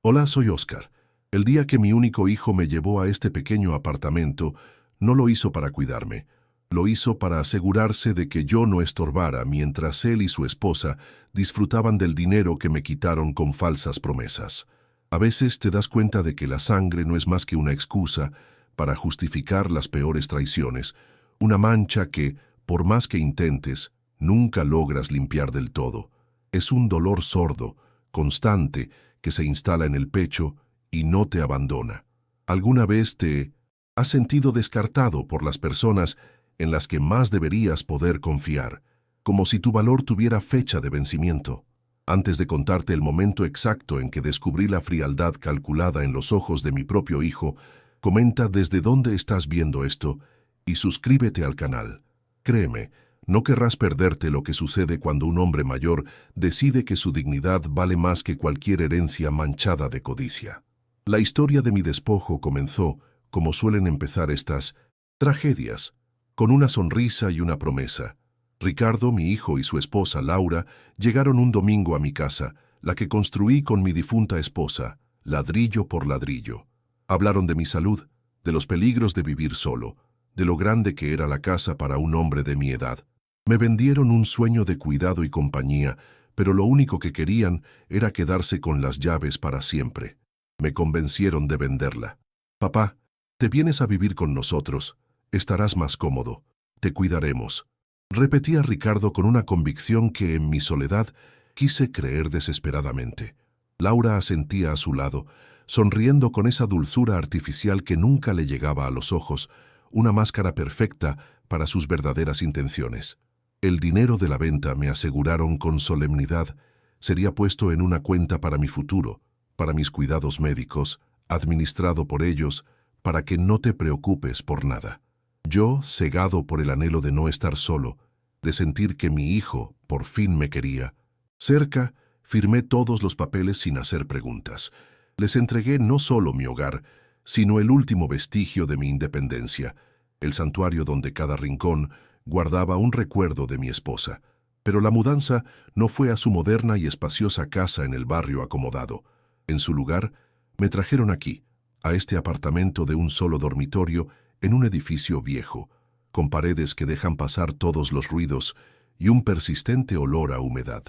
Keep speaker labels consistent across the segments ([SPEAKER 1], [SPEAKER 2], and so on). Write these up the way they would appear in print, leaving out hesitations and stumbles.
[SPEAKER 1] Hola, soy Oscar. El día que mi único hijo me llevó a este pequeño apartamento, no lo hizo para cuidarme. Lo hizo para asegurarse de que yo no estorbara mientras él y su esposa disfrutaban del dinero que me quitaron con falsas promesas. A veces te das cuenta de que la sangre no es más que una excusa para justificar las peores traiciones, una mancha que, por más que intentes, nunca logras limpiar del todo. Es un dolor sordo, constante, que se instala en el pecho y no te abandona. ¿Alguna vez te has sentido descartado por las personas en las que más deberías poder confiar, como si tu valor tuviera fecha de vencimiento? Antes de contarte el momento exacto en que descubrí la frialdad calculada en los ojos de mi propio hijo, comenta desde dónde estás viendo esto y suscríbete al canal. Créeme, no querrás perderte lo que sucede cuando un hombre mayor decide que su dignidad vale más que cualquier herencia manchada de codicia. La historia de mi despojo comenzó, como suelen empezar estas tragedias, con una sonrisa y una promesa. Ricardo, mi hijo, y su esposa, Laura, llegaron un domingo a mi casa, la que construí con mi difunta esposa, ladrillo por ladrillo. Hablaron de mi salud, de los peligros de vivir solo, de lo grande que era la casa para un hombre de mi edad. Me vendieron un sueño de cuidado y compañía, pero lo único que querían era quedarse con las llaves para siempre. Me convencieron de venderla. Papá, te vienes a vivir con nosotros. Estarás más cómodo. Te cuidaremos. Repetía Ricardo con una convicción que en mi soledad quise creer desesperadamente. Laura asentía a su lado, sonriendo con esa dulzura artificial que nunca le llegaba a los ojos, una máscara perfecta para sus verdaderas intenciones. El dinero de la venta, me aseguraron con solemnidad, sería puesto en una cuenta para mi futuro, para mis cuidados médicos, administrado por ellos, para que no te preocupes por nada. Yo, cegado por el anhelo de no estar solo, de sentir que mi hijo por fin me quería, cerca, firmé todos los papeles sin hacer preguntas. Les entregué no solo mi hogar, sino el último vestigio de mi independencia, el santuario donde cada rincón guardaba un recuerdo de mi esposa. Pero la mudanza no fue a su moderna y espaciosa casa en el barrio acomodado. En su lugar, me trajeron aquí, a este apartamento de un solo dormitorio en un edificio viejo, con paredes que dejan pasar todos los ruidos y un persistente olor a humedad.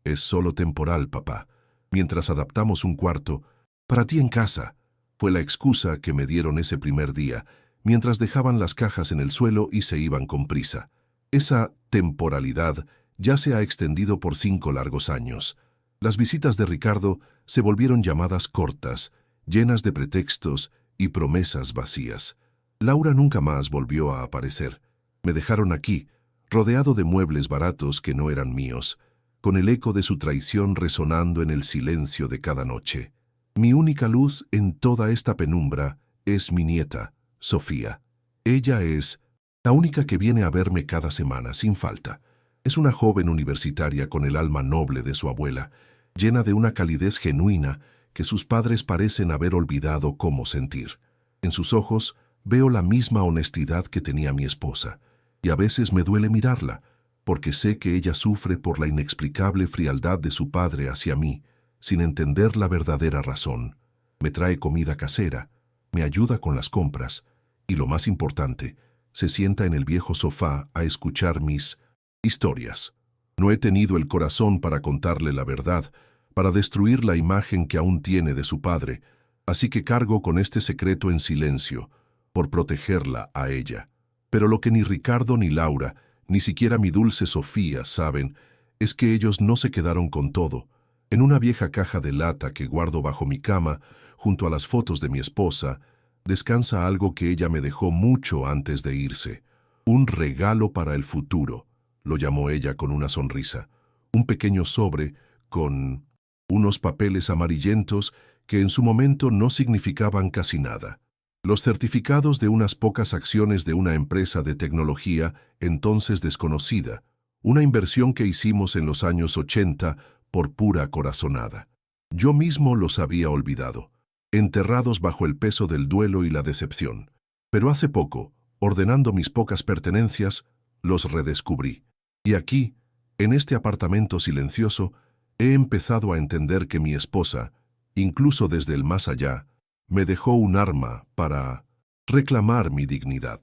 [SPEAKER 1] Es solo temporal, papá. Mientras adaptamos un cuarto, para ti en casa, fue la excusa que me dieron ese primer día, mientras dejaban las cajas en el suelo y se iban con prisa. Esa temporalidad ya se ha extendido por 5 largos años. Las visitas de Ricardo se volvieron llamadas cortas, llenas de pretextos y promesas vacías. Laura nunca más volvió a aparecer. Me dejaron aquí, rodeado de muebles baratos que no eran míos, con el eco de su traición resonando en el silencio de cada noche. Mi única luz en toda esta penumbra es mi nieta, Sofía. Ella es la única que viene a verme cada semana, sin falta. Es una joven universitaria con el alma noble de su abuela, llena de una calidez genuina que sus padres parecen haber olvidado cómo sentir. En sus ojos veo la misma honestidad que tenía mi esposa, y a veces me duele mirarla, porque sé que ella sufre por la inexplicable frialdad de su padre hacia mí, sin entender la verdadera razón. Me trae comida casera, me ayuda con las compras, y lo más importante, se sienta en el viejo sofá a escuchar mis historias. No he tenido el corazón para contarle la verdad, para destruir la imagen que aún tiene de su padre, así que cargo con este secreto en silencio, por protegerla a ella. Pero lo que ni Ricardo ni Laura, ni siquiera mi dulce Sofía saben, es que ellos no se quedaron con todo. En una vieja caja de lata que guardo bajo mi cama, junto a las fotos de mi esposa, descansa algo que ella me dejó mucho antes de irse. Un regalo para el futuro, lo llamó ella con una sonrisa. Un pequeño sobre con unos papeles amarillentos que en su momento no significaban casi nada. Los certificados de unas pocas acciones de una empresa de tecnología entonces desconocida, una inversión que hicimos en los años 80 por pura corazonada. Yo mismo los había olvidado, enterrados bajo el peso del duelo y la decepción. Pero hace poco, ordenando mis pocas pertenencias, los redescubrí. Y aquí, en este apartamento silencioso, he empezado a entender que mi esposa, incluso desde el más allá, me dejó un arma para reclamar mi dignidad.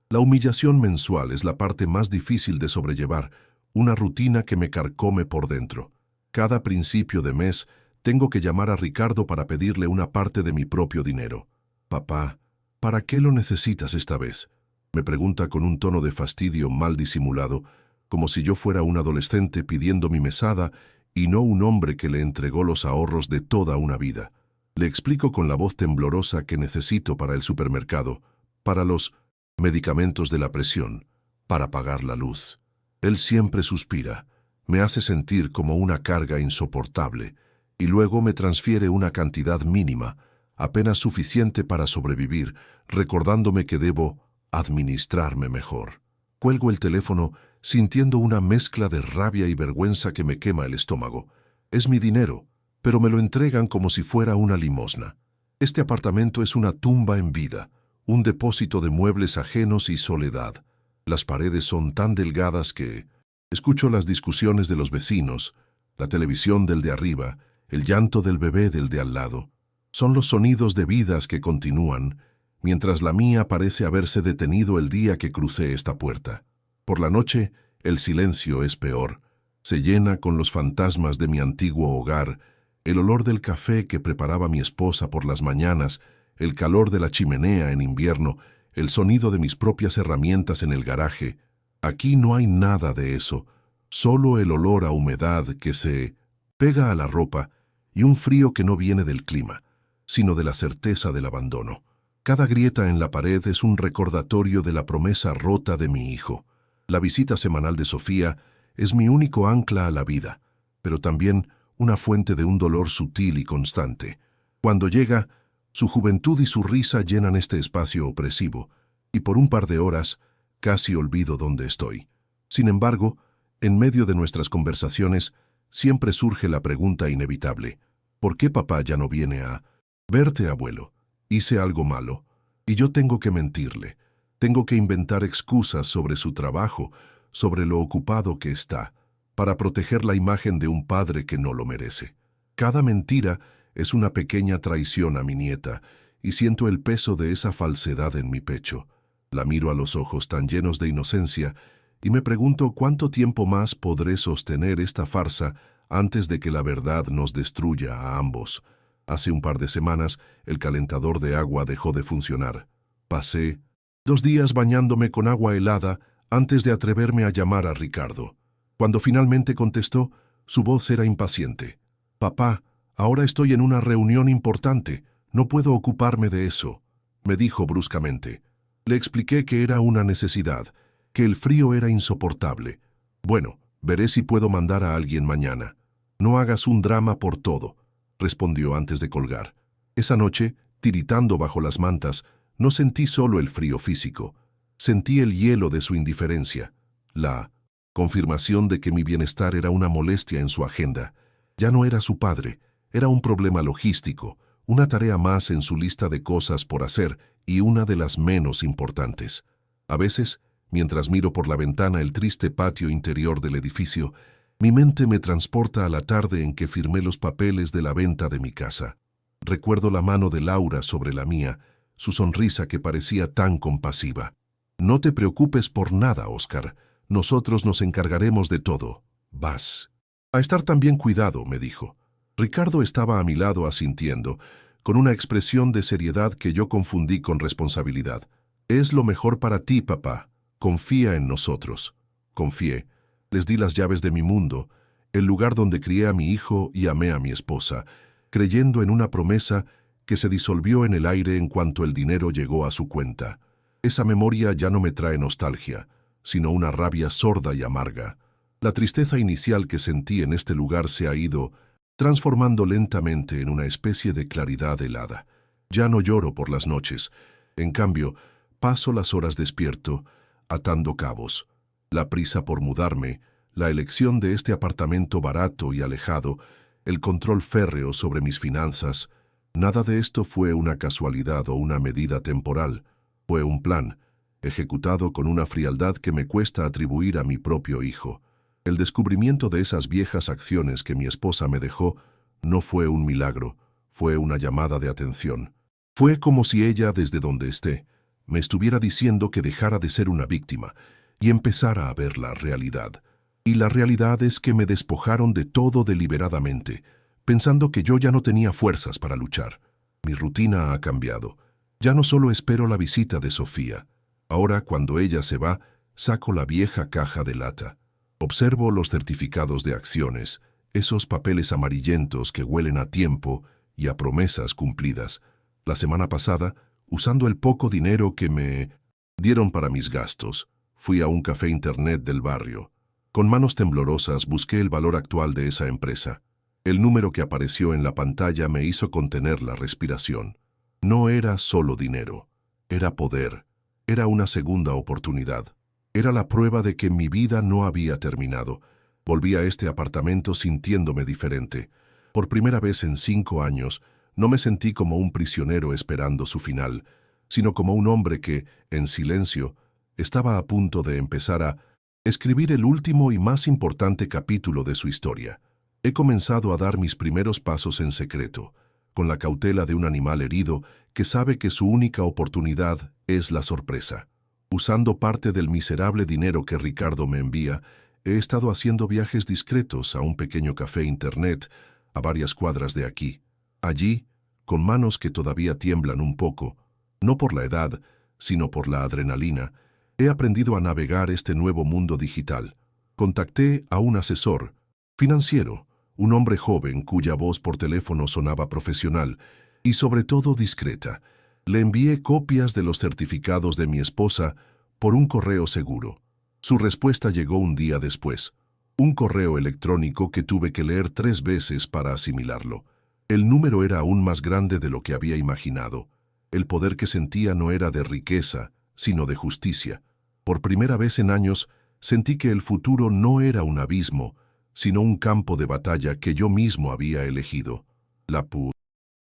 [SPEAKER 1] La humillación mensual es la parte más difícil de sobrellevar, una rutina que me carcome por dentro. Cada principio de mes tengo que llamar a Ricardo para pedirle una parte de mi propio dinero. Papá, ¿para qué lo necesitas esta vez? Me pregunta con un tono de fastidio mal disimulado, como si yo fuera un adolescente pidiendo mi mesada y no un hombre que le entregó los ahorros de toda una vida. Le explico con la voz temblorosa que necesito para el supermercado, para los medicamentos de la presión, para pagar la luz. Él siempre suspira, me hace sentir como una carga insoportable, y luego me transfiere una cantidad mínima, apenas suficiente para sobrevivir, recordándome que debo administrarme mejor. Cuelgo el teléfono sintiendo una mezcla de rabia y vergüenza que me quema el estómago. Es mi dinero, pero me lo entregan como si fuera una limosna. Este apartamento es una tumba en vida, un depósito de muebles ajenos y soledad. Las paredes son tan delgadas que escucho las discusiones de los vecinos, la televisión del de arriba, el llanto del bebé del de al lado. Son los sonidos de vidas que continúan, mientras la mía parece haberse detenido el día que crucé esta puerta. Por la noche, el silencio es peor. Se llena con los fantasmas de mi antiguo hogar, el olor del café que preparaba mi esposa por las mañanas, el calor de la chimenea en invierno, el sonido de mis propias herramientas en el garaje. Aquí no hay nada de eso, solo el olor a humedad que se pega a la ropa y un frío que no viene del clima, sino de la certeza del abandono. Cada grieta en la pared es un recordatorio de la promesa rota de mi hijo. La visita semanal de Sofía es mi único ancla a la vida, pero también una fuente de un dolor sutil y constante. Cuando llega, su juventud y su risa llenan este espacio opresivo, y por un par de horas casi olvido dónde estoy. Sin embargo, en medio de nuestras conversaciones, siempre surge la pregunta inevitable: ¿por qué papá ya no viene a verte, abuelo? Hice algo malo, y yo tengo que mentirle. Tengo que inventar excusas sobre su trabajo, sobre lo ocupado que está, para proteger la imagen de un padre que no lo merece. Cada mentira es una pequeña traición a mi nieta, y siento el peso de esa falsedad en mi pecho. La miro a los ojos tan llenos de inocencia, y me pregunto cuánto tiempo más podré sostener esta farsa antes de que la verdad nos destruya a ambos. Hace un par de semanas, el calentador de agua dejó de funcionar. Pasé 2 días bañándome con agua helada antes de atreverme a llamar a Ricardo. Cuando finalmente contestó, su voz era impaciente. «Papá, ahora estoy en una reunión importante. No puedo ocuparme de eso», me dijo bruscamente. Le expliqué que era una necesidad, que el frío era insoportable. «Bueno, veré si puedo mandar a alguien mañana». «No hagas un drama por todo», respondió antes de colgar. Esa noche, tiritando bajo las mantas, no sentí solo el frío físico. Sentí el hielo de su indiferencia, la confirmación de que mi bienestar era una molestia en su agenda. Ya no era su padre, era un problema logístico, una tarea más en su lista de cosas por hacer y una de las menos importantes. A veces, mientras miro por la ventana el triste patio interior del edificio, mi mente me transporta a la tarde en que firmé los papeles de la venta de mi casa. Recuerdo la mano de Laura sobre la mía, su sonrisa que parecía tan compasiva. «No te preocupes por nada, Oscar. Nosotros nos encargaremos de todo. Vas a estar tan bien cuidado», me dijo. Ricardo estaba a mi lado asintiendo, con una expresión de seriedad que yo confundí con responsabilidad. «Es lo mejor para ti, papá. Confía en nosotros». Confié. Les di las llaves de mi mundo, el lugar donde crié a mi hijo y amé a mi esposa, creyendo en una promesa que se disolvió en el aire en cuanto el dinero llegó a su cuenta. Esa memoria ya no me trae nostalgia, sino una rabia sorda y amarga. La tristeza inicial que sentí en este lugar se ha ido transformando lentamente en una especie de claridad helada. Ya no lloro por las noches. En cambio, paso las horas despierto, atando cabos. La prisa por mudarme, la elección de este apartamento barato y alejado, el control férreo sobre mis finanzas, nada de esto fue una casualidad o una medida temporal. Fue un plan, ejecutado con una frialdad que me cuesta atribuir a mi propio hijo. El descubrimiento de esas viejas acciones que mi esposa me dejó no fue un milagro, Fue una llamada de atención. Fue como si ella, desde donde esté, me estuviera diciendo que dejara de ser una víctima y empezara a ver la realidad. Y la realidad es que me despojaron de todo deliberadamente, pensando que yo ya no tenía fuerzas para luchar. Mi rutina ha cambiado. Ya no solo espero la visita de Sofía. Ahora, cuando ella se va, saco la vieja caja de lata. Observo los certificados de acciones, esos papeles amarillentos que huelen a tiempo y a promesas cumplidas. La semana pasada, usando el poco dinero que me dieron para mis gastos, fui a un café internet del barrio. Con manos temblorosas busqué el valor actual de esa empresa. El número que apareció en la pantalla me hizo contener la respiración. No era solo dinero, era poder, era una segunda oportunidad. Era la prueba de que mi vida no había terminado. Volví a este apartamento sintiéndome diferente. Por primera vez en 5 años, no me sentí como un prisionero esperando su final, sino como un hombre que, en silencio, estaba a punto de empezar a escribir el último y más importante capítulo de su historia. He comenzado a dar mis primeros pasos en secreto, con la cautela de un animal herido que sabe que su única oportunidad es la sorpresa. Usando parte del miserable dinero que Ricardo me envía, he estado haciendo viajes discretos a un pequeño café internet a varias cuadras de aquí. Allí, con manos que todavía tiemblan un poco, no por la edad, sino por la adrenalina, he aprendido a navegar este nuevo mundo digital. Contacté a un asesor financiero, un hombre joven cuya voz por teléfono sonaba profesional y sobre todo discreta. Le envié copias de los certificados de mi esposa por un correo seguro. Su respuesta llegó un día después. Un correo electrónico que tuve que leer 3 veces para asimilarlo. El número era aún más grande de lo que había imaginado. El poder que sentía no era de riqueza, sino de justicia. Por primera vez en años, sentí que el futuro no era un abismo, sino un campo de batalla que yo mismo había elegido. La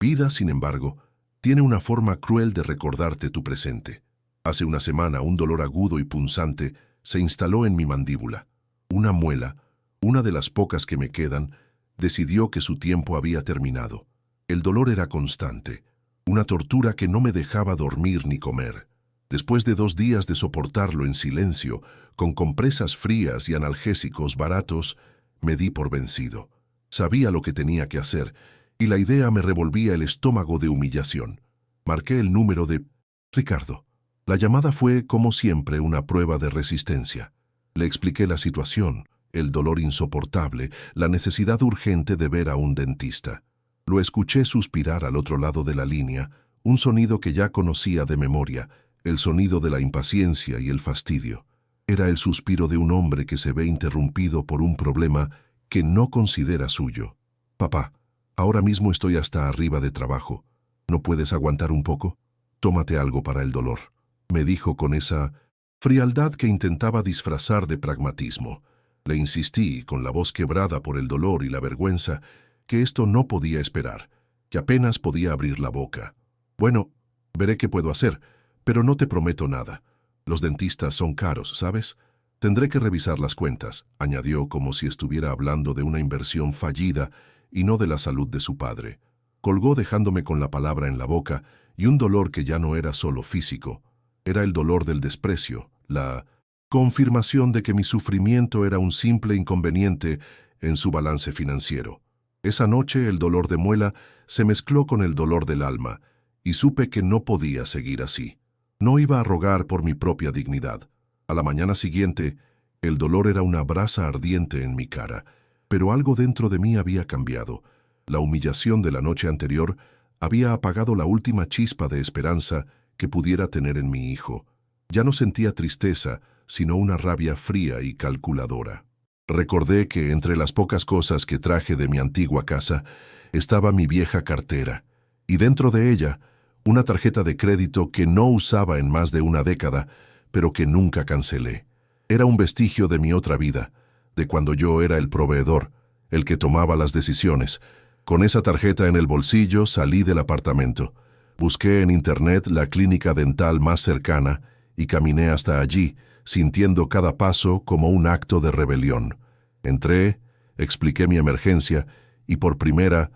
[SPEAKER 1] vida, sin embargo, tiene una forma cruel de recordarte tu presente. Hace una semana, un dolor agudo y punzante se instaló en mi mandíbula. Una muela, una de las pocas que me quedan, decidió que su tiempo había terminado. El dolor era constante, una tortura que no me dejaba dormir ni comer. Después de 2 días de soportarlo en silencio, con compresas frías y analgésicos baratos, me di por vencido. Sabía lo que tenía que hacer, y la idea me revolvía el estómago de humillación. Marqué el número de Ricardo. La llamada fue, como siempre, una prueba de resistencia. Le expliqué la situación, el dolor insoportable, la necesidad urgente de ver a un dentista. Lo escuché suspirar al otro lado de la línea, un sonido que ya conocía de memoria, el sonido de la impaciencia y el fastidio. Era el suspiro de un hombre que se ve interrumpido por un problema que no considera suyo. «Papá, ahora mismo estoy hasta arriba de trabajo. ¿No puedes aguantar un poco? Tómate algo para el dolor», me dijo con esa frialdad que intentaba disfrazar de pragmatismo. Le insistí, con la voz quebrada por el dolor y la vergüenza, que esto no podía esperar, que apenas podía abrir la boca. «Bueno, veré qué puedo hacer, pero no te prometo nada. Los dentistas son caros, ¿sabes? Tendré que revisar las cuentas», añadió como si estuviera hablando de una inversión fallida y no de la salud de su padre. Colgó dejándome con la palabra en la boca y un dolor que ya no era solo físico. Era el dolor del desprecio, la confirmación de que mi sufrimiento era un simple inconveniente en su balance financiero. Esa noche el dolor de muela se mezcló con el dolor del alma y supe que no podía seguir así. No iba a rogar por mi propia dignidad. A la mañana siguiente, el dolor era una brasa ardiente en mi cara, pero algo dentro de mí había cambiado. La humillación de la noche anterior había apagado la última chispa de esperanza que pudiera tener en mi hijo. Ya no sentía tristeza, sino una rabia fría y calculadora. Recordé que entre las pocas cosas que traje de mi antigua casa estaba mi vieja cartera, y dentro de ella una tarjeta de crédito que no usaba en más de una década, pero que nunca cancelé. Era un vestigio de mi otra vida, de cuando yo era el proveedor, el que tomaba las decisiones. Con esa tarjeta en el bolsillo salí del apartamento. Busqué en internet la clínica dental más cercana y caminé hasta allí, sintiendo cada paso como un acto de rebelión. Entré, expliqué mi emergencia y por primera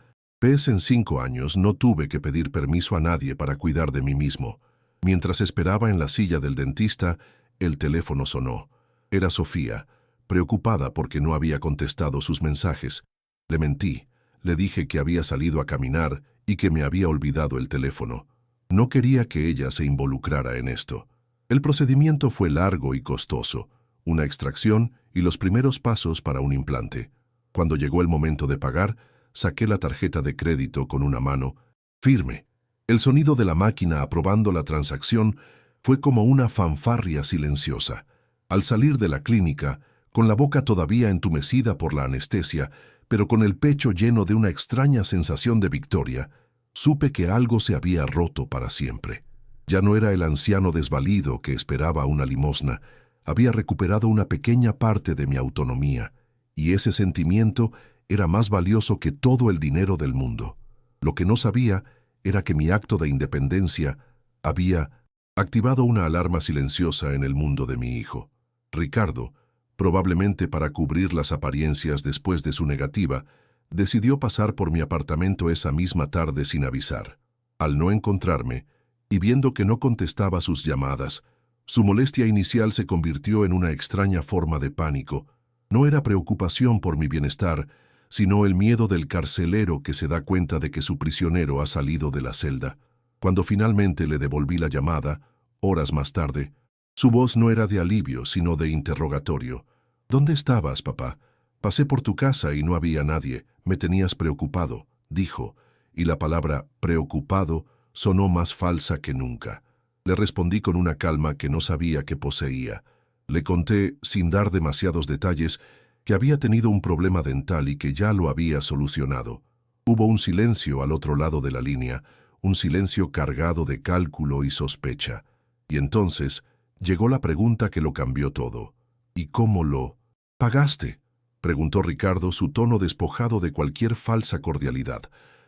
[SPEAKER 1] En 5 años no tuve que pedir permiso a nadie para cuidar de mí mismo. Mientras esperaba en la silla del dentista, el teléfono sonó. Era Sofía, preocupada porque no había contestado sus mensajes. Le mentí. Le dije que había salido a caminar y que me había olvidado el teléfono. No quería que ella se involucrara en esto. El procedimiento fue largo y costoso, una extracción y los primeros pasos para un implante. Cuando llegó el momento de pagar, saqué la tarjeta de crédito con una mano firme. El sonido de la máquina aprobando la transacción fue como una fanfarria silenciosa. Al salir de la clínica, con la boca todavía entumecida por la anestesia, pero con el pecho lleno de una extraña sensación de victoria, supe que algo se había roto para siempre. Ya no era el anciano desvalido que esperaba una limosna. Había recuperado una pequeña parte de mi autonomía, y ese sentimiento era más valioso que todo el dinero del mundo. Lo que no sabía era que mi acto de independencia había activado una alarma silenciosa en el mundo de mi hijo. Ricardo, probablemente para cubrir las apariencias después de su negativa, decidió pasar por mi apartamento esa misma tarde sin avisar. Al no encontrarme, y viendo que no contestaba sus llamadas, su molestia inicial se convirtió en una extraña forma de pánico. No era preocupación por mi bienestar, sino el miedo del carcelero que se da cuenta de que su prisionero ha salido de la celda. Cuando finalmente le devolví la llamada, horas más tarde, su voz no era de alivio, sino de interrogatorio. «¿Dónde estabas, papá? Pasé por tu casa y no había nadie. Me tenías preocupado», dijo, y la palabra «preocupado» sonó más falsa que nunca. Le respondí con una calma que no sabía que poseía. Le conté, sin dar demasiados detalles, que había tenido un problema dental y que ya lo había solucionado. Hubo un silencio al otro lado de la línea, un silencio cargado de cálculo y sospecha. Y entonces llegó la pregunta que lo cambió todo. «¿Y cómo lo pagaste?», preguntó Ricardo, su tono despojado de cualquier falsa cordialidad.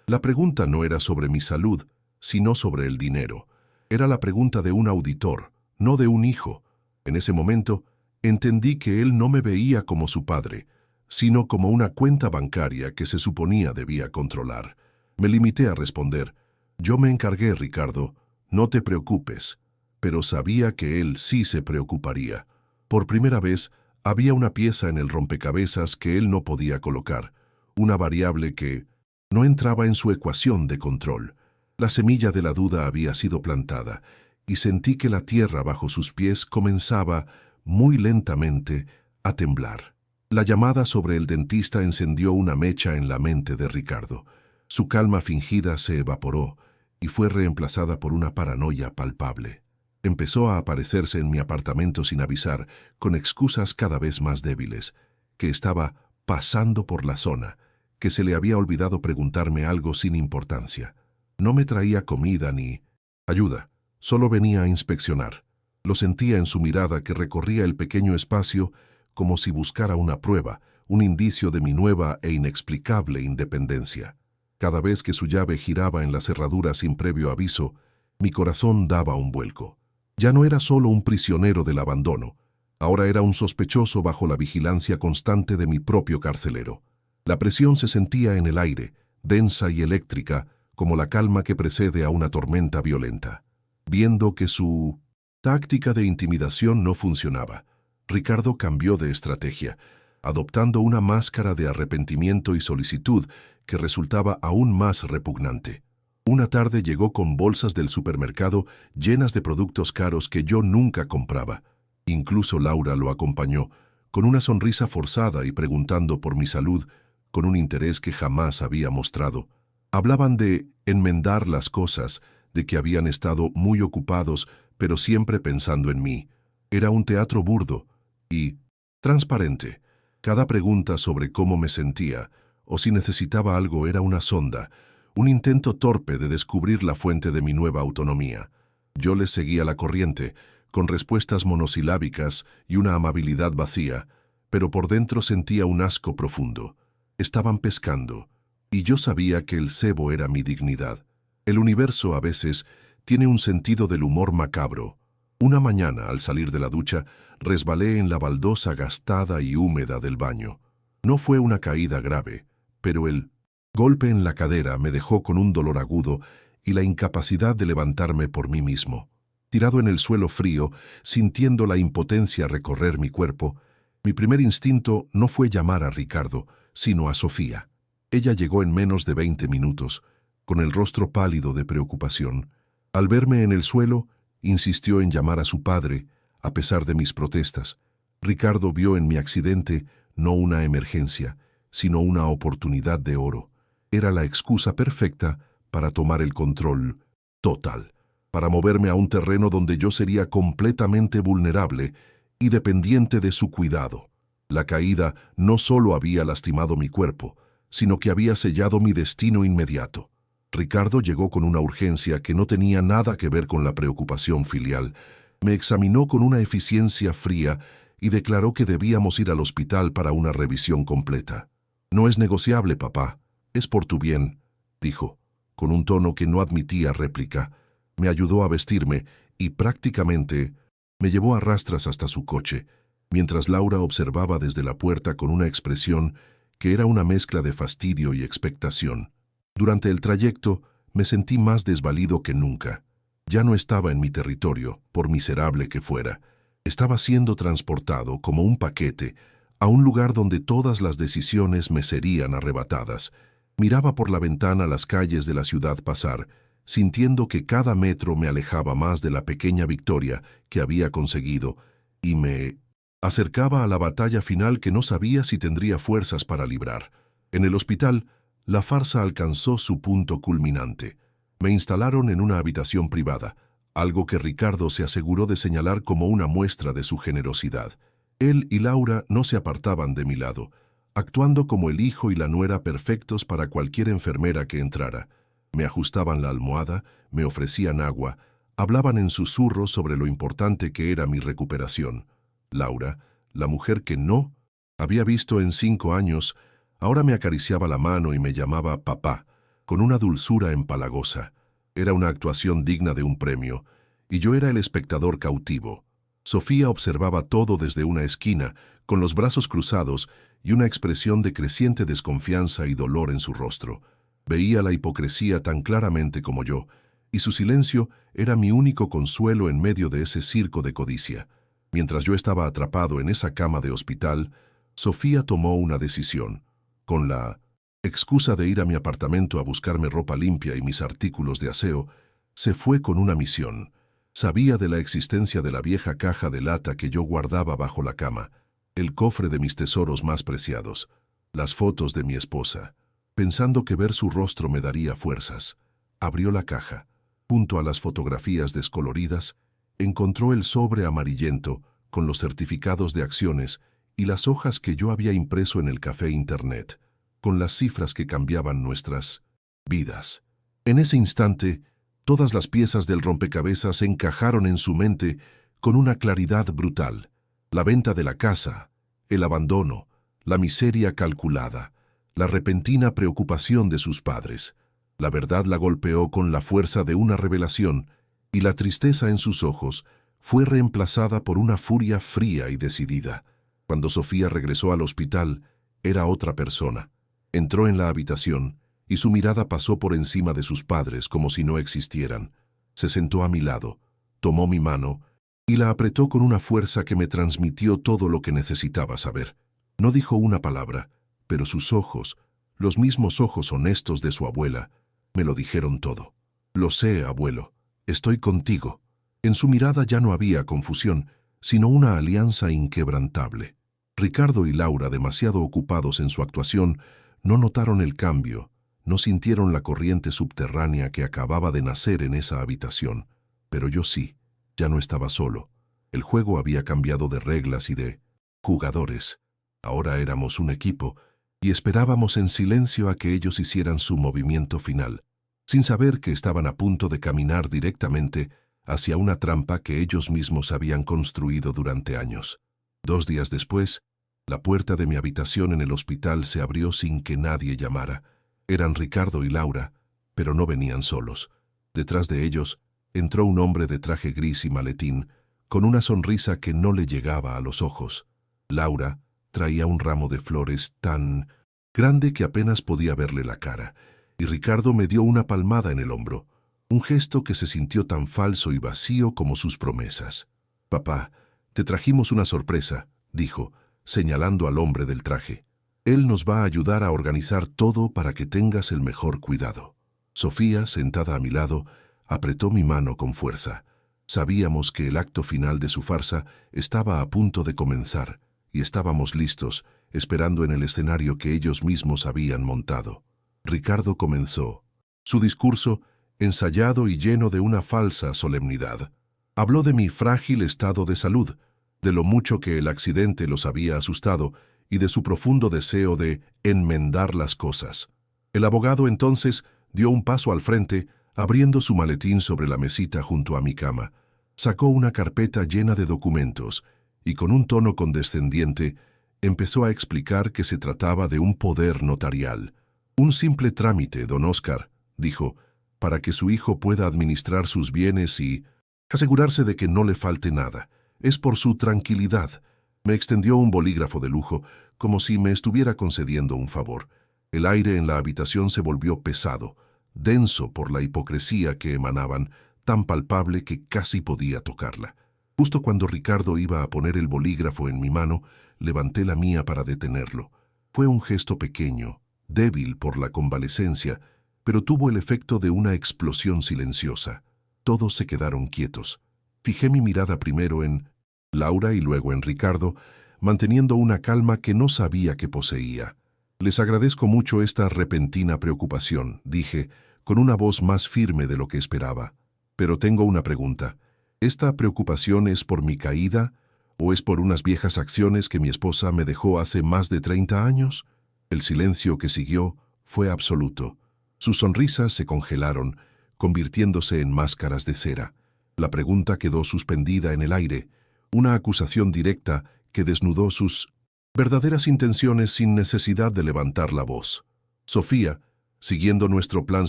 [SPEAKER 1] La pregunta no era sobre mi salud, sino sobre el dinero. Era la pregunta de un auditor, no de un hijo. En ese momento, entendí que él no me veía como su padre, sino como una cuenta bancaria que se suponía debía controlar. Me limité a responder: «Yo me encargué, Ricardo, no te preocupes», pero sabía que él sí se preocuparía. Por primera vez, había una pieza en el rompecabezas que él no podía colocar, una variable que no entraba en su ecuación de control. La semilla de la duda había sido plantada, y sentí que la tierra bajo sus pies comenzaba, muy lentamente, a temblar. La llamada sobre el dentista encendió una mecha en la mente de Ricardo. Su calma fingida se evaporó y fue reemplazada por una paranoia palpable. Empezó a aparecerse en mi apartamento sin avisar, con excusas cada vez más débiles, que estaba pasando por la zona, que se le había olvidado preguntarme algo sin importancia. No me traía comida ni ayuda, solo venía a inspeccionar. Lo sentía en su mirada que recorría el pequeño espacio como si buscara una prueba, un indicio de mi nueva e inexplicable independencia. Cada vez que su llave giraba en la cerradura sin previo aviso, mi corazón daba un vuelco. Ya no era solo un prisionero del abandono, ahora era un sospechoso bajo la vigilancia constante de mi propio carcelero. La presión se sentía en el aire, densa y eléctrica, como la calma que precede a una tormenta violenta. Viendo que su táctica de intimidación no funcionaba, Ricardo cambió de estrategia, adoptando una máscara de arrepentimiento y solicitud que resultaba aún más repugnante. Una tarde llegó con bolsas del supermercado llenas de productos caros que yo nunca compraba. Incluso Laura lo acompañó, con una sonrisa forzada y preguntando por mi salud, con un interés que jamás había mostrado. Hablaban de enmendar las cosas, de que habían estado muy ocupados, pero siempre pensando en mí. Era un teatro burdo y transparente. Cada pregunta sobre cómo me sentía o si necesitaba algo era una sonda, un intento torpe de descubrir la fuente de mi nueva autonomía. Yo les seguía la corriente, con respuestas monosilábicas y una amabilidad vacía, pero por dentro sentía un asco profundo. Estaban pescando, y yo sabía que el cebo era mi dignidad. El universo a veces tiene un sentido del humor macabro. Una mañana, al salir de la ducha, resbalé en la baldosa gastada y húmeda del baño. No fue una caída grave, pero el Golpe en la cadera me dejó con un dolor agudo y la incapacidad de levantarme por mí mismo. Tirado en el suelo frío, sintiendo la impotencia recorrer mi cuerpo, mi primer instinto no fue llamar a Ricardo, sino a Sofía. Ella llegó en menos de 20 minutos, con el rostro pálido de preocupación. Al verme en el suelo, insistió en llamar a su padre, a pesar de mis protestas. Ricardo vio en mi accidente no una emergencia, sino una oportunidad de oro. Era la excusa perfecta para tomar el control total, para moverme a un terreno donde yo sería completamente vulnerable y dependiente de su cuidado. La caída no solo había lastimado mi cuerpo, sino que había sellado mi destino inmediato. Ricardo llegó con una urgencia que no tenía nada que ver con la preocupación filial. Me examinó con una eficiencia fría y declaró que debíamos ir al hospital para una revisión completa. «No es negociable, papá. Es por tu bien», dijo, con un tono que no admitía réplica. Me ayudó a vestirme y prácticamente me llevó a rastras hasta su coche, mientras Laura observaba desde la puerta con una expresión que era una mezcla de fastidio y expectación. Durante el trayecto me sentí más desvalido que nunca. Ya no estaba en mi territorio, por miserable que fuera. Estaba siendo transportado como un paquete a un lugar donde todas las decisiones me serían arrebatadas. Miraba por la ventana las calles de la ciudad pasar, sintiendo que cada metro me alejaba más de la pequeña victoria que había conseguido y me acercaba a la batalla final que no sabía si tendría fuerzas para librar. En el hospital, la farsa alcanzó su punto culminante. Me instalaron en una habitación privada, algo que Ricardo se aseguró de señalar como una muestra de su generosidad. Él y Laura no se apartaban de mi lado, actuando como el hijo y la nuera perfectos para cualquier enfermera que entrara. Me ajustaban la almohada, me ofrecían agua, hablaban en susurros sobre lo importante que era mi recuperación. Laura, la mujer que no había visto en 5 años, ahora me acariciaba la mano y me llamaba papá, con una dulzura empalagosa. Era una actuación digna de un premio, y yo era el espectador cautivo. Sofía observaba todo desde una esquina, con los brazos cruzados y una expresión de creciente desconfianza y dolor en su rostro. Veía la hipocresía tan claramente como yo, y su silencio era mi único consuelo en medio de ese circo de codicia. Mientras yo estaba atrapado en esa cama de hospital, Sofía tomó una decisión. Con la excusa de ir a mi apartamento a buscarme ropa limpia y mis artículos de aseo, se fue con una misión. Sabía de la existencia de la vieja caja de lata que yo guardaba bajo la cama, el cofre de mis tesoros más preciados, las fotos de mi esposa. Pensando que ver su rostro me daría fuerzas, abrió la caja. Junto a las fotografías descoloridas, encontró el sobre amarillento con los certificados de acciones y las hojas que yo había impreso en el café internet, con las cifras que cambiaban nuestras vidas. En ese instante, todas las piezas del rompecabezas encajaron en su mente con una claridad brutal. La venta de la casa, el abandono, la miseria calculada, la repentina preocupación de sus padres. La verdad la golpeó con la fuerza de una revelación, y la tristeza en sus ojos fue reemplazada por una furia fría y decidida. Cuando Sofía regresó al hospital, era otra persona. Entró en la habitación y su mirada pasó por encima de sus padres como si no existieran. Se sentó a mi lado, tomó mi mano y la apretó con una fuerza que me transmitió todo lo que necesitaba saber. No dijo una palabra, pero sus ojos, los mismos ojos honestos de su abuela, me lo dijeron todo. «Lo sé, abuelo, estoy contigo». En su mirada ya no había confusión, sino una alianza inquebrantable. Ricardo y Laura, demasiado ocupados en su actuación, no notaron el cambio, no sintieron la corriente subterránea que acababa de nacer en esa habitación. Pero yo sí, ya no estaba solo. El juego había cambiado de reglas y de jugadores. Ahora éramos un equipo, y esperábamos en silencio a que ellos hicieran su movimiento final, sin saber que estaban a punto de caminar directamente hacia una trampa que ellos mismos habían construido durante años. 2 días después, la puerta de mi habitación en el hospital se abrió sin que nadie llamara. Eran Ricardo y Laura, pero no venían solos. Detrás de ellos entró un hombre de traje gris y maletín, con una sonrisa que no le llegaba a los ojos. Laura traía un ramo de flores tan grande que apenas podía verle la cara, y Ricardo me dio una palmada en el hombro, un gesto que se sintió tan falso y vacío como sus promesas. «Papá, te trajimos una sorpresa», dijo, señalando al hombre del traje. «Él nos va a ayudar a organizar todo para que tengas el mejor cuidado». Sofía, sentada a mi lado, apretó mi mano con fuerza. Sabíamos que el acto final de su farsa estaba a punto de comenzar, y estábamos listos, esperando en el escenario que ellos mismos habían montado. Ricardo comenzó. Su discurso, ensayado y lleno de una falsa solemnidad. Habló de mi frágil estado de salud, de lo mucho que el accidente los había asustado y de su profundo deseo de enmendar las cosas. El abogado entonces dio un paso al frente, abriendo su maletín sobre la mesita junto a mi cama. Sacó una carpeta llena de documentos y con un tono condescendiente empezó a explicar que se trataba de un poder notarial. «Un simple trámite, don Oscar», dijo, «para que su hijo pueda administrar sus bienes y asegurarse de que no le falte nada. Es por su tranquilidad». Me extendió un bolígrafo de lujo, como si me estuviera concediendo un favor. El aire en la habitación se volvió pesado, denso por la hipocresía que emanaban, tan palpable que casi podía tocarla. Justo cuando Ricardo iba a poner el bolígrafo en mi mano, levanté la mía para detenerlo. Fue un gesto pequeño, débil por la convalecencia, pero tuvo el efecto de una explosión silenciosa. Todos se quedaron quietos. Fijé mi mirada primero en Laura y luego en Ricardo, manteniendo una calma que no sabía que poseía. «Les agradezco mucho esta repentina preocupación», dije, con una voz más firme de lo que esperaba. «Pero tengo una pregunta. ¿Esta preocupación es por mi caída o es por unas viejas acciones que mi esposa me dejó hace más de 30 años?» El silencio que siguió fue absoluto. Sus sonrisas se congelaron, convirtiéndose en máscaras de cera. La pregunta quedó suspendida en el aire, una acusación directa que desnudó sus verdaderas intenciones sin necesidad de levantar la voz. Sofía, siguiendo nuestro plan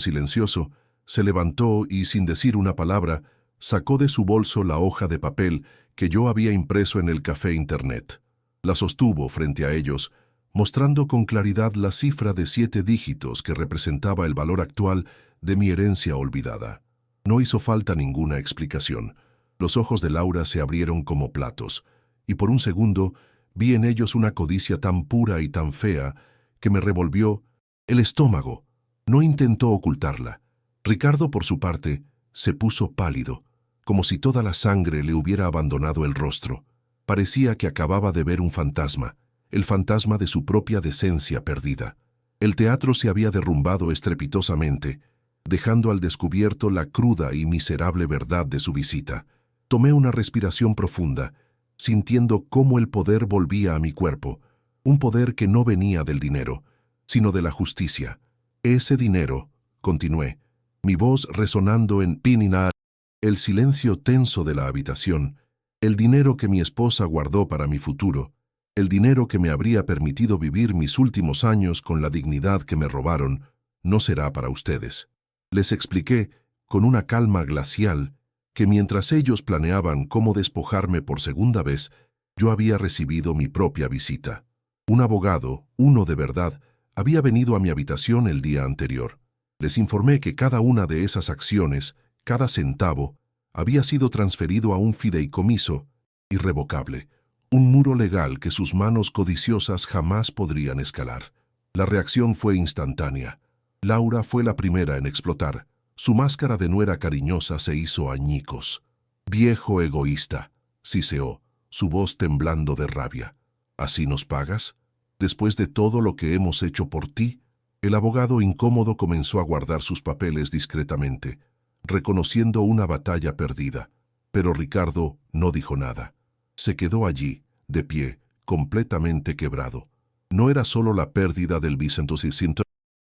[SPEAKER 1] silencioso, se levantó y, sin decir una palabra, sacó de su bolso la hoja de papel que yo había impreso en el café Internet. La sostuvo frente a ellos, mostrando con claridad la cifra de 7 dígitos que representaba el valor actual de mi herencia olvidada. No hizo falta ninguna explicación. Los ojos de Laura se abrieron como platos, y por un segundo vi en ellos una codicia tan pura y tan fea que me revolvió el estómago. No intentó ocultarla. Ricardo, por su parte, se puso pálido, como si toda la sangre le hubiera abandonado el rostro. Parecía que acababa de ver un fantasma, el fantasma de su propia decencia perdida. El teatro se había derrumbado estrepitosamente, dejando al descubierto la cruda y miserable verdad de su visita. Tomé una respiración profunda, sintiendo cómo el poder volvía a mi cuerpo, un poder que no venía del dinero, sino de la justicia. «Ese dinero», continué, mi voz resonando en Pininar, el silencio tenso de la habitación, «el dinero que mi esposa guardó para mi futuro, el dinero que me habría permitido vivir mis últimos años con la dignidad que me robaron, no será para ustedes». Les expliqué, con una calma glacial, que mientras ellos planeaban cómo despojarme por segunda vez, yo había recibido mi propia visita. Un abogado, uno de verdad, había venido a mi habitación el día anterior. Les informé que cada una de esas acciones, cada centavo, había sido transferido a un fideicomiso irrevocable, un muro legal que sus manos codiciosas jamás podrían escalar. La reacción fue instantánea. Laura fue la primera en explotar. Su máscara de nuera cariñosa se hizo añicos. «Viejo egoísta», siseó, su voz temblando de rabia. «¿Así nos pagas? Después de todo lo que hemos hecho por ti». El abogado incómodo comenzó a guardar sus papeles discretamente, reconociendo una batalla perdida. Pero Ricardo no dijo nada. Se quedó allí, de pie, completamente quebrado. No era solo la pérdida del $1.600.000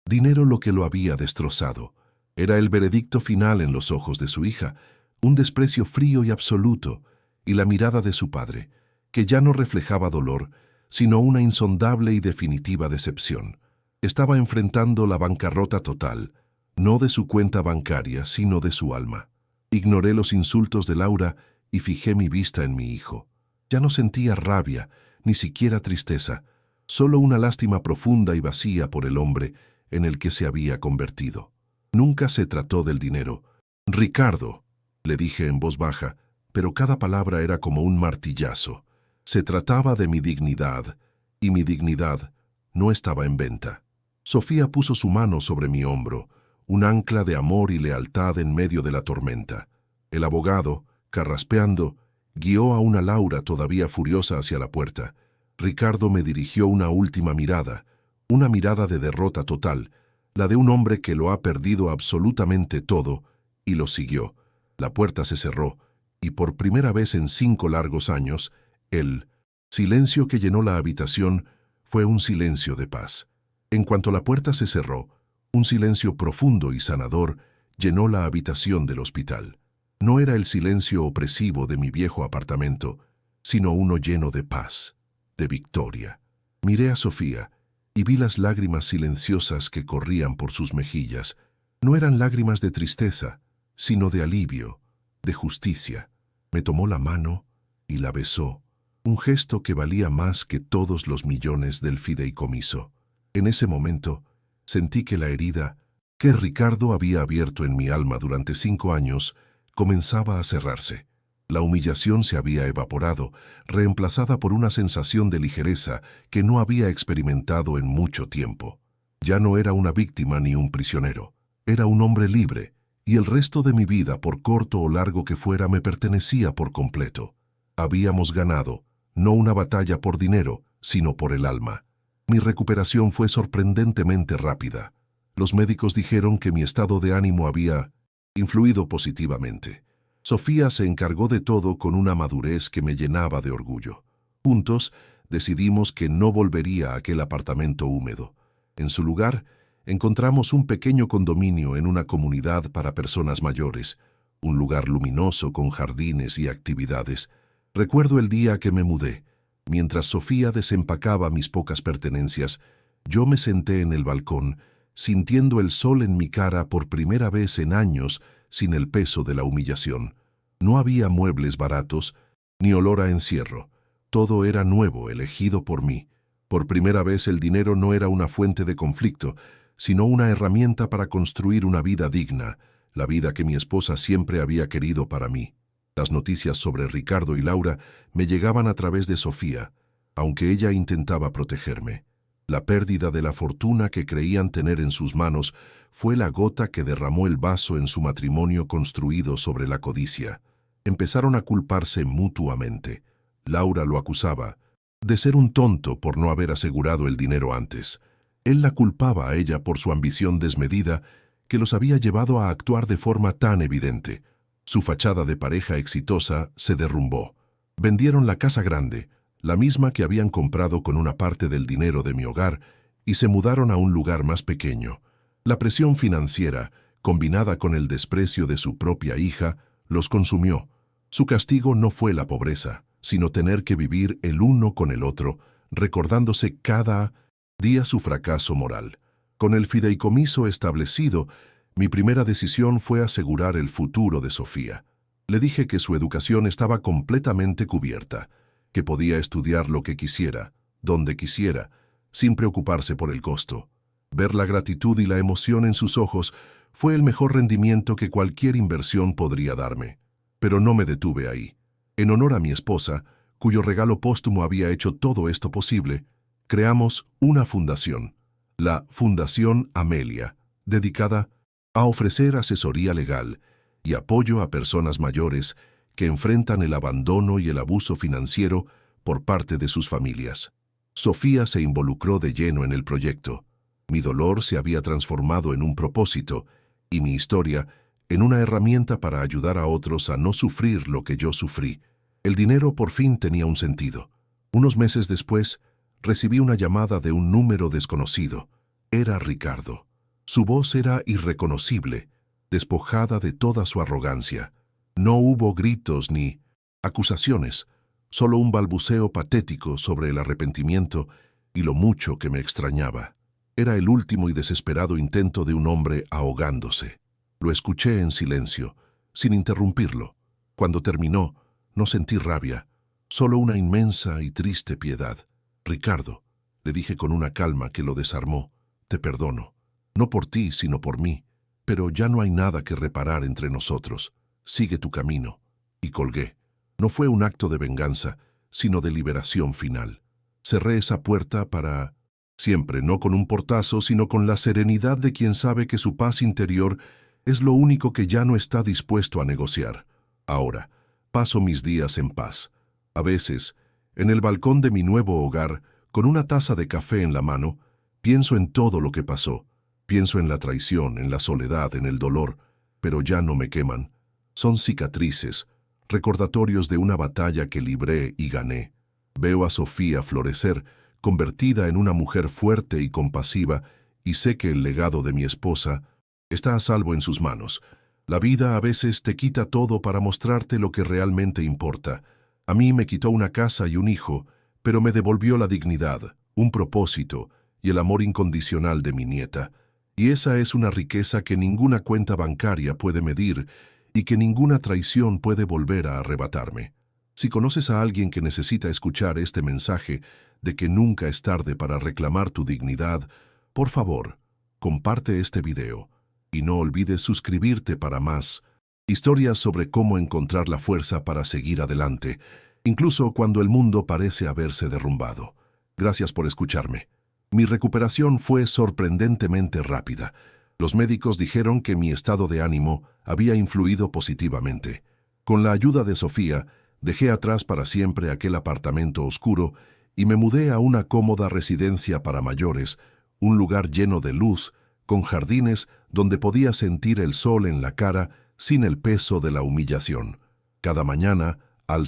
[SPEAKER 1] dinero lo que lo había destrozado. Era el veredicto final en los ojos de su hija, un desprecio frío y absoluto, y la mirada de su padre, que ya no reflejaba dolor, sino una insondable y definitiva decepción. Estaba enfrentando la bancarrota total, no de su cuenta bancaria, sino de su alma. Ignoré los insultos de Laura y fijé mi vista en mi hijo. Ya no sentía rabia, ni siquiera tristeza, solo una lástima profunda y vacía por el hombre en el que se había convertido. Nunca se trató del dinero. «Ricardo», le dije en voz baja, pero cada palabra era como un martillazo. Se trataba de mi dignidad, y mi dignidad no estaba en venta. Sofía puso su mano sobre mi hombro, un ancla de amor y lealtad en medio de la tormenta. El abogado, carraspeando, guió a una Laura todavía furiosa hacia la puerta. Ricardo me dirigió una última mirada, una mirada de derrota total, la de un hombre que lo ha perdido absolutamente todo, y lo siguió. La puerta se cerró, y por primera vez en 5 largos años, el silencio que llenó la habitación fue un silencio de paz. En cuanto la puerta se cerró, un silencio profundo y sanador llenó la habitación del hospital. No era el silencio opresivo de mi viejo apartamento, sino uno lleno de paz, de victoria. Miré a Sofía y vi las lágrimas silenciosas que corrían por sus mejillas. No eran lágrimas de tristeza, sino de alivio, de justicia. Me tomó la mano y la besó, un gesto que valía más que todos los millones del fideicomiso. En ese momento, sentí que la herida que Ricardo había abierto en mi alma durante 5 años comenzaba a cerrarse. La humillación se había evaporado, reemplazada por una sensación de ligereza que no había experimentado en mucho tiempo. Ya no era una víctima ni un prisionero. Era un hombre libre, y el resto de mi vida, por corto o largo que fuera, me pertenecía por completo. Habíamos ganado, no una batalla por dinero, sino por el alma. Mi recuperación fue sorprendentemente rápida. Los médicos dijeron que mi estado de ánimo había influido positivamente. Sofía se encargó de todo con una madurez que me llenaba de orgullo. Juntos decidimos que no volvería a aquel apartamento húmedo. En su lugar, encontramos un pequeño condominio en una comunidad para personas mayores, un lugar luminoso con jardines y actividades. Recuerdo el día que me mudé. Mientras Sofía desempacaba mis pocas pertenencias, yo me senté en el balcón, sintiendo el sol en mi cara por primera vez en años, sin el peso de la humillación. No había muebles baratos, ni olor a encierro. Todo era nuevo, elegido por mí. Por primera vez el dinero no era una fuente de conflicto, sino una herramienta para construir una vida digna, la vida que mi esposa siempre había querido para mí. Las noticias sobre Ricardo y Laura me llegaban a través de Sofía, aunque ella intentaba protegerme. La pérdida de la fortuna que creían tener en sus manos fue la gota que derramó el vaso en su matrimonio construido sobre la codicia. Empezaron a culparse mutuamente. Laura lo acusaba de ser un tonto por no haber asegurado el dinero antes. Él la culpaba a ella por su ambición desmedida que los había llevado a actuar de forma tan evidente. Su fachada de pareja exitosa se derrumbó. Vendieron la casa grande, la misma que habían comprado con una parte del dinero de mi hogar, y se mudaron a un lugar más pequeño. La presión financiera, combinada con el desprecio de su propia hija, los consumió. Su castigo no fue la pobreza, sino tener que vivir el uno con el otro, recordándose cada día su fracaso moral. Con el fideicomiso establecido, mi primera decisión fue asegurar el futuro de Sofía. Le dije que su educación estaba completamente cubierta, que podía estudiar lo que quisiera, donde quisiera, sin preocuparse por el costo. Ver la gratitud y la emoción en sus ojos fue el mejor rendimiento que cualquier inversión podría darme. Pero no me detuve ahí. En honor a mi esposa, cuyo regalo póstumo había hecho todo esto posible, creamos una fundación, la Fundación Amelia, dedicada a ofrecer asesoría legal y apoyo a personas mayores que enfrentan el abandono y el abuso financiero por parte de sus familias. Sofía se involucró de lleno en el proyecto. Mi dolor se había transformado en un propósito y mi historia en una herramienta para ayudar a otros a no sufrir lo que yo sufrí. El dinero por fin tenía un sentido. Unos meses después, recibí una llamada de un número desconocido. Era Ricardo. Su voz era irreconocible, despojada de toda su arrogancia. No hubo gritos ni acusaciones, solo un balbuceo patético sobre el arrepentimiento y lo mucho que me extrañaba. Era el último y desesperado intento de un hombre ahogándose. Lo escuché en silencio, sin interrumpirlo. Cuando terminó, no sentí rabia, solo una inmensa y triste piedad. «Ricardo», Le dije con una calma que lo desarmó. Te perdono. No por ti, sino por mí. Pero ya no hay nada que reparar entre nosotros. Sigue tu camino. Y colgué. No fue un acto de venganza, sino de liberación final. Cerré esa puerta para... siempre, no con un portazo, sino con la serenidad de quien sabe que su paz interior es lo único que ya no está dispuesto a negociar. Ahora, paso mis días en paz. A veces, en el balcón de mi nuevo hogar, con una taza de café en la mano, pienso en todo lo que pasó. Pienso en la traición, en la soledad, en el dolor, pero ya no me queman. Son cicatrices, recordatorios de una batalla que libré y gané. Veo a Sofía florecer, convertida en una mujer fuerte y compasiva, y sé que el legado de mi esposa está a salvo en sus manos. La vida a veces te quita todo para mostrarte lo que realmente importa. A mí me quitó una casa y un hijo, pero me devolvió la dignidad, un propósito y el amor incondicional de mi nieta. Y esa es una riqueza que ninguna cuenta bancaria puede medir y que ninguna traición puede volver a arrebatarme. Si conoces a alguien que necesita escuchar este mensaje de que nunca es tarde para reclamar tu dignidad, por favor, comparte este video y no olvides suscribirte para más historias sobre cómo encontrar la fuerza para seguir adelante, incluso cuando el mundo parece haberse derrumbado. Gracias por escucharme. Mi recuperación fue sorprendentemente rápida. Los médicos dijeron que mi estado de ánimo había influido positivamente. Con la ayuda de Sofía, dejé atrás para siempre aquel apartamento oscuro y me mudé a una cómoda residencia para mayores, un lugar lleno de luz, con jardines donde podía sentir el sol en la cara sin el peso de la humillación. Cada mañana, al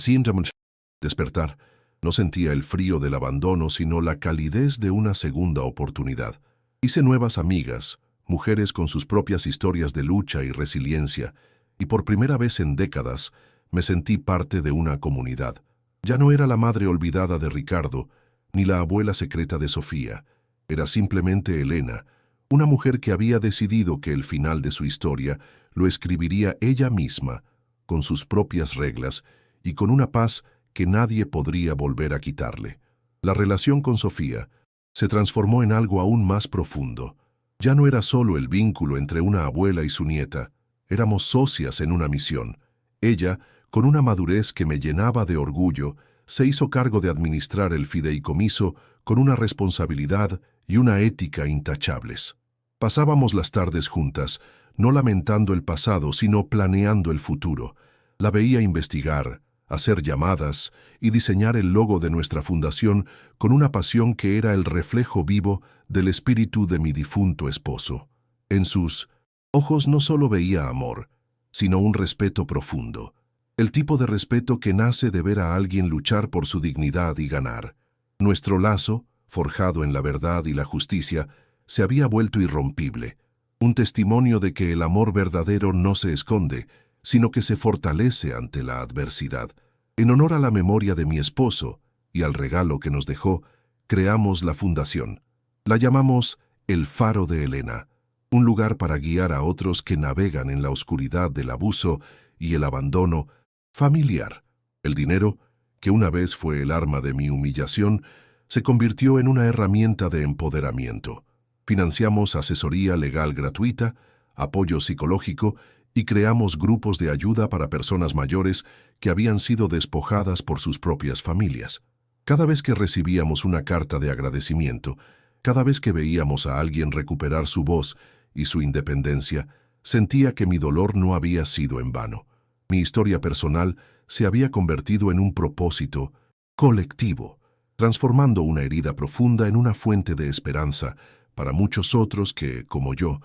[SPEAKER 1] despertar, no sentía el frío del abandono, sino la calidez de una segunda oportunidad. Hice nuevas amigas, mujeres con sus propias historias de lucha y resiliencia, y por primera vez en décadas me sentí parte de una comunidad. Ya no era la madre olvidada de Ricardo, ni la abuela secreta de Sofía. Era simplemente Elena, una mujer que había decidido que el final de su historia lo escribiría ella misma, con sus propias reglas y con una paz que nadie podría volver a quitarle. La relación con Sofía se transformó en algo aún más profundo. Ya no era solo el vínculo entre una abuela y su nieta, éramos socias en una misión. Ella, con una madurez que me llenaba de orgullo, se hizo cargo de administrar el fideicomiso con una responsabilidad y una ética intachables. Pasábamos las tardes juntas, no lamentando el pasado, sino planeando el futuro. La veía investigar, hacer llamadas y diseñar el logo de nuestra fundación con una pasión que era el reflejo vivo del espíritu de mi difunto esposo. En sus ojos no solo veía amor, sino un respeto profundo. El tipo de respeto que nace de ver a alguien luchar por su dignidad y ganar. Nuestro lazo, forjado en la verdad y la justicia, se había vuelto irrompible, un testimonio de que el amor verdadero no se esconde, sino que se fortalece ante la adversidad. En honor a la memoria de mi esposo y al regalo que nos dejó, creamos la fundación. La llamamos El Faro de Elena, un lugar para guiar a otros que navegan en la oscuridad del abuso y el abandono familiar. El dinero, que una vez fue el arma de mi humillación, se convirtió en una herramienta de empoderamiento. Financiamos asesoría legal gratuita, apoyo psicológico y creamos grupos de ayuda para personas mayores que habían sido despojadas por sus propias familias. Cada vez que recibíamos una carta de agradecimiento, cada vez que veíamos a alguien recuperar su voz y su independencia, sentía que mi dolor no había sido en vano. Mi historia personal se había convertido en un propósito colectivo, transformando una herida profunda en una fuente de esperanza para muchos otros que, como yo,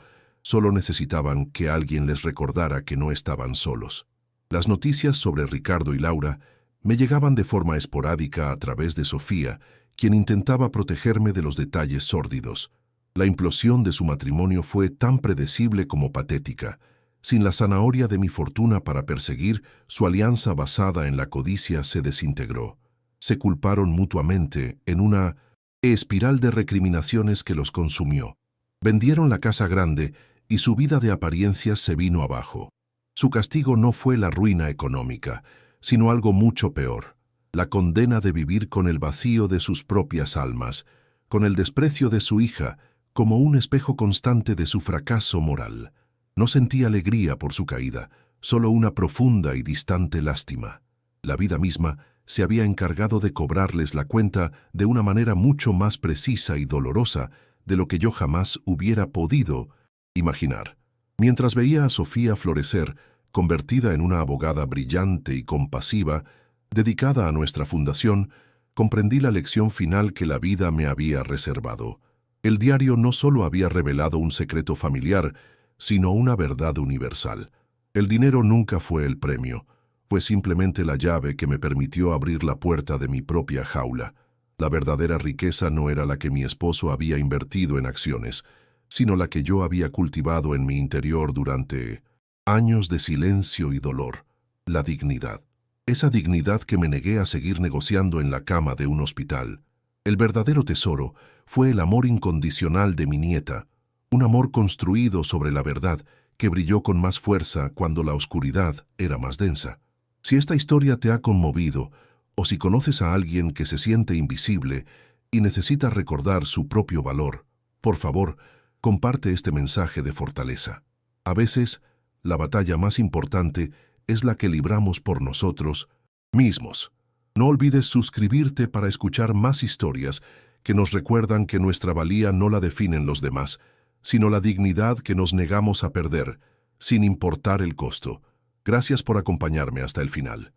[SPEAKER 1] solo necesitaban que alguien les recordara que no estaban solos. Las noticias sobre Ricardo y Laura me llegaban de forma esporádica a través de Sofía, quien intentaba protegerme de los detalles sórdidos. La implosión de su matrimonio fue tan predecible como patética. Sin la zanahoria de mi fortuna para perseguir, su alianza basada en la codicia se desintegró. Se culparon mutuamente en una espiral de recriminaciones que los consumió. Vendieron la casa grande y su vida de apariencias se vino abajo. Su castigo no fue la ruina económica, sino algo mucho peor, la condena de vivir con el vacío de sus propias almas, con el desprecio de su hija como un espejo constante de su fracaso moral. No sentí alegría por su caída, solo una profunda y distante lástima. La vida misma se había encargado de cobrarles la cuenta de una manera mucho más precisa y dolorosa de lo que yo jamás hubiera podido imaginar. Mientras veía a Sofía florecer, convertida en una abogada brillante y compasiva, dedicada a nuestra fundación, comprendí la lección final que la vida me había reservado. El diario no solo había revelado un secreto familiar, sino una verdad universal. El dinero nunca fue el premio, fue simplemente la llave que me permitió abrir la puerta de mi propia jaula. La verdadera riqueza no era la que mi esposo había invertido en acciones, sino la que yo había cultivado en mi interior durante años de silencio y dolor, la dignidad. Esa dignidad que me negué a seguir negociando en la cama de un hospital. El verdadero tesoro fue el amor incondicional de mi nieta, un amor construido sobre la verdad que brilló con más fuerza cuando la oscuridad era más densa. Si esta historia te ha conmovido, o si conoces a alguien que se siente invisible y necesita recordar su propio valor, por favor, comparte este mensaje de fortaleza. A veces, la batalla más importante es la que libramos por nosotros mismos. No olvides suscribirte para escuchar más historias que nos recuerdan que nuestra valía no la definen los demás, sino la dignidad que nos negamos a perder, sin importar el costo. Gracias por acompañarme hasta el final.